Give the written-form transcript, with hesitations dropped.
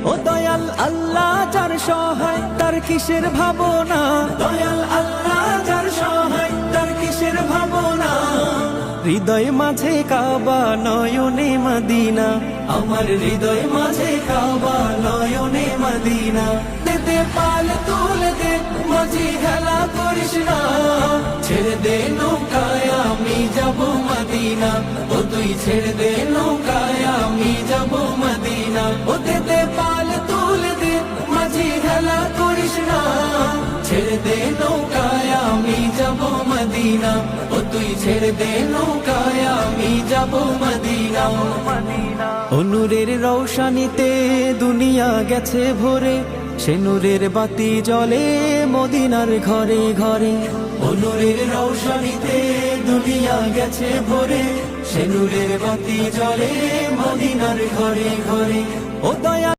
ও দয়াল আল্লাহ যার সহায় তার কিসের ভাবনা, দয়াল আল্লাহ যার সহায় তার কিসের ভাবনা। হৃদয় মাঝে কাবা নয়নে মদিনা, আমার হৃদয় মাঝে কাবা নয়নে মদিনা। দে পাল তুলে দে মাঝি খেলা করিস না, ছেড়ে দে নৌকায় আমি যাব মদিনা। ও তুই ছেড়ে দে নৌকায় আমি যাব মদিনা। ও দে পাল তুলে দে মাঝি খেলা করিস না, ছেড়ে দে নৌকায় আমি যাব মদিনা। ও তুই ছেড়ে দে নৌকায় আমি যাব মদিনা। ও নূরের রৌশানিতে দুনিয়া গেছে ভরে, সে নূরের বাতি জ্বলে মদিনার ঘরে ঘরে। ও নূরের রৌশানিতে দুনিয়া গেছে ভরে, সে নূরের বাতি জ্বলে মদিনার ঘরে ঘরে। ও দয়া